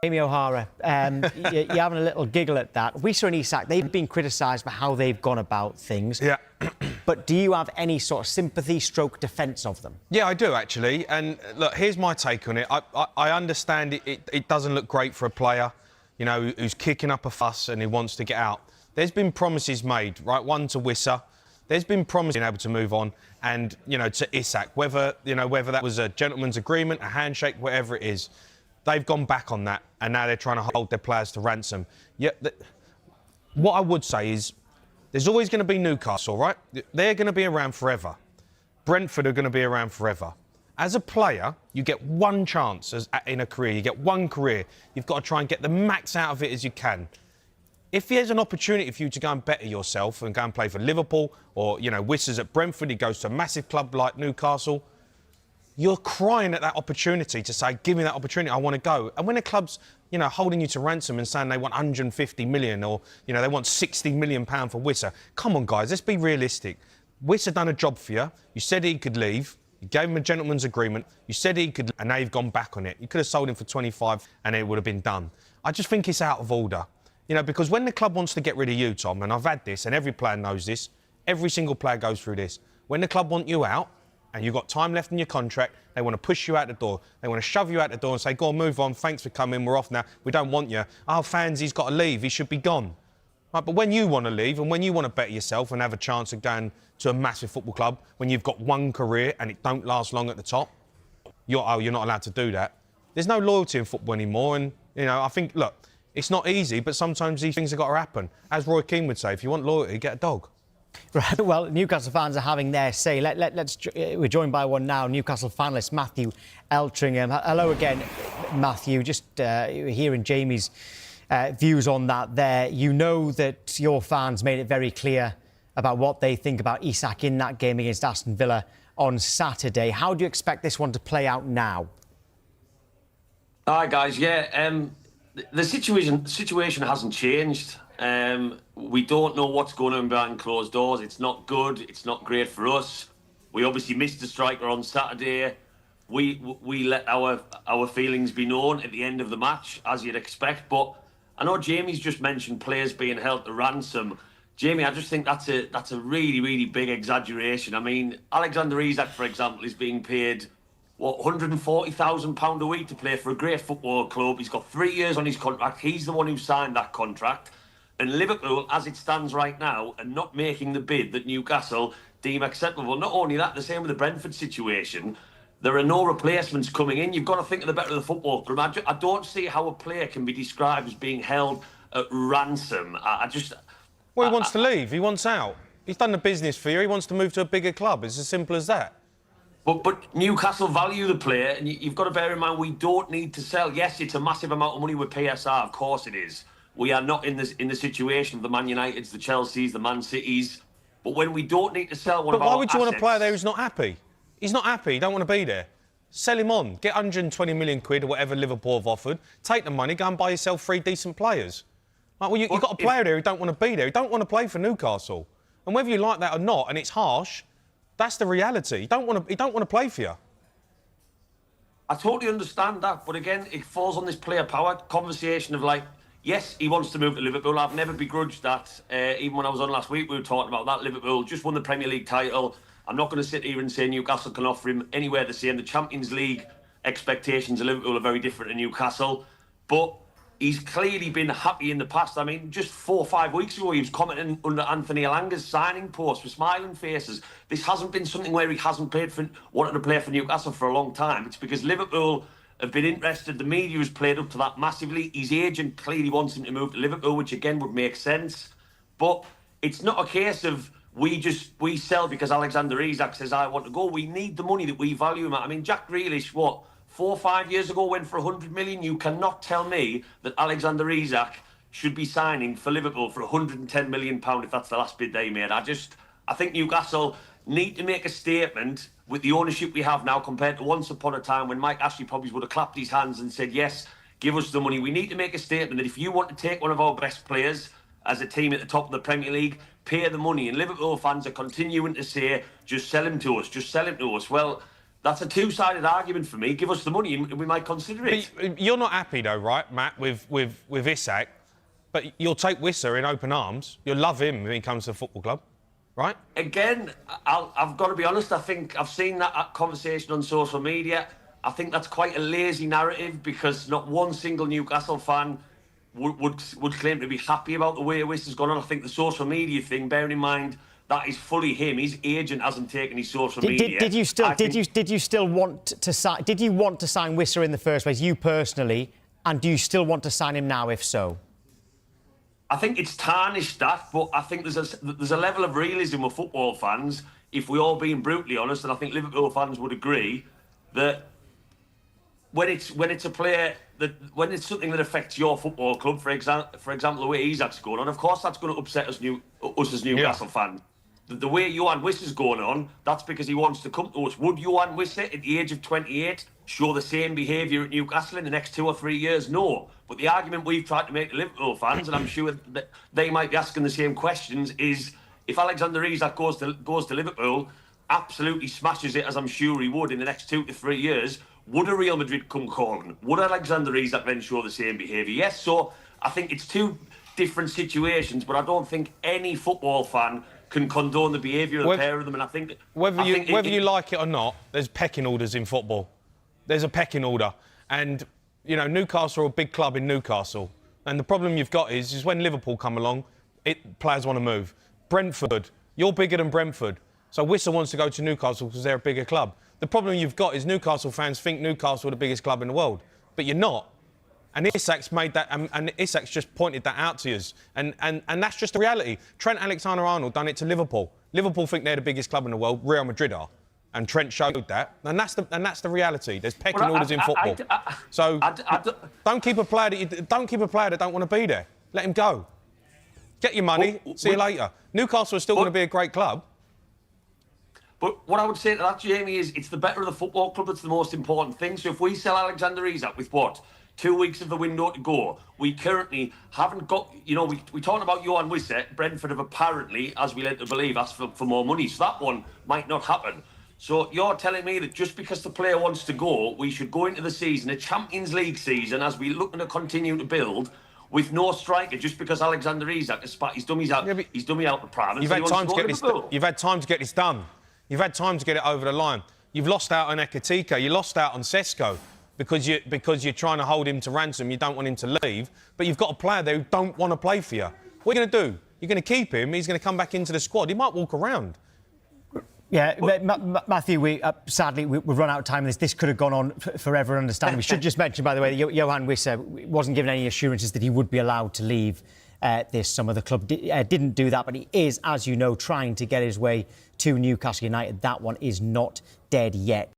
Amy O'Hara, you're having a little giggle at that. Wissa and Isak, they've been criticised for how they've gone about things. Yeah. But do you have any sort of sympathy stroke defence of them? Yeah, I do, actually. And look, here's my take on it. I understand it doesn't look great for a player, you know, who's kicking up a fuss and who wants to get out. There's been promises made, right? One to Wissa. There's been promises being able to move on, and, you know, to Isak, whether that was a gentleman's agreement, a handshake, whatever it is. They've gone back on that, and now they're trying to hold their players to ransom. Yeah, what I would say is there's always going to be Newcastle, right? They're going to be around forever. Brentford are going to be around forever. As a player, you get one chance in a career. You get one career. You've got to try and get the max out of it as you can. If there's an opportunity for you to go and better yourself and go and play for Liverpool, or, you know, Wissa's at Brentford, he goes to a massive club like Newcastle, you're crying at that opportunity to say, give me that opportunity, I want to go. And when a club's, you know, holding you to ransom and saying they want 150 million or, you know, they want 60 million pound for Wissa, come on, guys, let's be realistic. Wissa done a job for you. You said he could leave. You gave him a gentleman's agreement. You said he could, and now you've gone back on it. You could have sold him for 25 and it would have been done. I just think it's out of order. You know, because when the club wants to get rid of you, Tom, and I've had this, and every player knows this, every single player goes through this. When the club want you out, and you've got time left in your contract, they want to push you out the door. They want to shove you out the door and say, go on, move on, thanks for coming, we're off now, we don't want you. Oh, fans, he's got to leave, he should be gone. Right, but when you want to leave and when you want to better yourself and have a chance of going to a massive football club, when you've got one career and it don't last long at the top, you're not allowed to do that. There's no loyalty in football anymore, and, you know, I think, look, it's not easy, but sometimes these things have got to happen. As Roy Keane would say, if you want loyalty, get a dog. Right, well, Newcastle fans are having their say. We're joined by one now, Newcastle fanalist Matthew Eltringham. Hello again, Matthew. Just hearing Jamie's views on that there. You know that your fans made it very clear about what they think about Isak in that game against Aston Villa on Saturday. How do you expect this one to play out now? Hi, guys. Yeah, the situation hasn't changed. We don't know what's going on behind closed doors. It's not good. It's not great for us. We obviously missed the striker on Saturday. We let our feelings be known at the end of the match, as you'd expect. But I know Jamie's just mentioned players being held to ransom. Jamie, I just think that's a really, really big exaggeration. I mean, Alexander Isak, for example, is being paid, what, £140,000 a week to play for a great football club. He's got 3 years on his contract. He's the one who signed that contract. And Liverpool, as it stands right now, are not making the bid that Newcastle deem acceptable. Not only that, the same with the Brentford situation. There are no replacements coming in. You've got to think of the better of the football club. I don't see how a player can be described as being held at ransom. Well, he wants to leave. He wants out. He's done the business for you. He wants to move to a bigger club. It's as simple as that. But Newcastle value the player, and you've got to bear in mind we don't need to sell. Yes, it's a massive amount of money with PSR. Of course it is. We are not in the situation of the Man Uniteds, the Chelseas, the Man Cities. But when we don't need to sell one of our assets... But why would you want a player there who's not happy? He's not happy. He don't want to be there. Sell him on. Get 120 million quid or whatever Liverpool have offered. Take the money, go and buy yourself 3 decent players. Like, well, you've got a player there who don't want to be there. He don't want to play for Newcastle. And whether you like that or not, and it's harsh, that's the reality. He don't want to play for you. I totally understand that. But again, it falls on this player power conversation of like... Yes, he wants to move to Liverpool. I've never begrudged that. Even when I was on last week, we were talking about that. Liverpool just won the Premier League title. I'm not going to sit here and say Newcastle can offer him anywhere the same. The Champions League expectations of Liverpool are very different to Newcastle. But he's clearly been happy in the past. I mean, just 4 or 5 weeks ago, he was commenting under Anthony Elanga's signing post with smiling faces. This hasn't been something where he hasn't wanted to play for Newcastle for a long time. It's because Liverpool have been interested. The media has played up to that massively. His agent clearly wants him to move to Liverpool, which again would make sense. But it's not a case of we sell because Alexander Isak says, I want to go. We need the money that we value him at. I mean, Jack Grealish, 4 or 5 years ago went for 100 million. You cannot tell me that Alexander Isak should be signing for Liverpool for 110 million pound if that's the last bid they made. I think Newcastle need to make a statement with the ownership we have now compared to once upon a time when Mike Ashley probably would have clapped his hands and said, yes, give us the money. We need to make a statement that if you want to take one of our best players as a team at the top of the Premier League, pay the money. And Liverpool fans are continuing to say, just sell him to us, just sell him to us. Well, That's a two-sided argument for me. Give us the money and we might consider it. But you're not happy though, right, Matt, with Isak, but you'll take Wissa in open arms. You'll love him when he comes to the football club, right? Again, I've got to be honest. I think I've seen that conversation on social media. I think that's quite a lazy narrative because not one single Newcastle fan would claim to be happy about the way this has gone on. I think the social media thing, bearing in mind that is fully him. His agent hasn't taken his social media. Did you still want to sign? Did you want to sign Wissa in the first place, you personally? And do you still want to sign him now? If so, I think it's tarnished that, but I think there's a level of realism with football fans. If we're all being brutally honest, and I think Liverpool fans would agree that when it's a player when it's something that affects your football club, for example, the way Isak's going on, of course that's going to upset us as Newcastle fans. The way Johan Wissa's going on, that's because he wants to come to us. Would Johan Wissa, at the age of 28, show the same behaviour at Newcastle in the next 2 or 3 years? No. But the argument we've tried to make to Liverpool fans, and I'm sure that they might be asking the same questions, is if Alexander Isak goes to Liverpool, absolutely smashes it, as I'm sure he would in the next 2 to 3 years, would a Real Madrid come calling? Would Alexander Isak then show the same behaviour? Yes. So I think it's two different situations, but I don't think any football fan can condone the behaviour of the pair of them. And I think whether you like it or not, there's pecking orders in football. There's a pecking order, and you know Newcastle are a big club in Newcastle, and the problem you've got is when Liverpool come along, players want to move. Brentford, you're bigger than Brentford, so Wissa wants to go to Newcastle because they're a bigger club. The problem you've got is Newcastle fans think Newcastle are the biggest club in the world, but you're not. And Isak's made that, and Isak's just pointed that out to us. And that's just the reality. Trent Alexander-Arnold done it to Liverpool. Liverpool think they're the biggest club in the world. Real Madrid are. And Trent showed that. And that's the reality. There's pecking orders in football. Don't keep a player that don't want to be there. Let him go. Get your money. See you later. Newcastle is still going to be a great club. But what I would say to that, Jamie, is it's the better of the football club that's the most important thing. So if we sell Alexander Isak with what? 2 weeks of the window to go. We currently haven't got, we talked about Johan Wissa. Brentford have apparently, as we led to believe, asked for more money. So that one might not happen. So you're telling me that just because the player wants to go, we should go into the season, a Champions League season, as we're looking to continue to build, with no striker, just because Alexander Isak has spat his dummies out, he's dummy out the pram. You've had time to get this. You've had time to get this done. You've had time to get it over the line. You've lost out on Ekatika. You lost out on Sesko. Because you're trying to hold him to ransom, you don't want him to leave, but you've got a player there who don't want to play for you. What are you going to do? You're going to keep him, he's going to come back into the squad, he might walk around. Yeah, Matthew, sadly, we've run out of time. This could have gone on forever, understanding. We should just mention, by the way, that Johan Wissa wasn't given any assurances that he would be allowed to leave this summer. The club didn't do that, but he is, as you know, trying to get his way to Newcastle United. That one is not dead yet.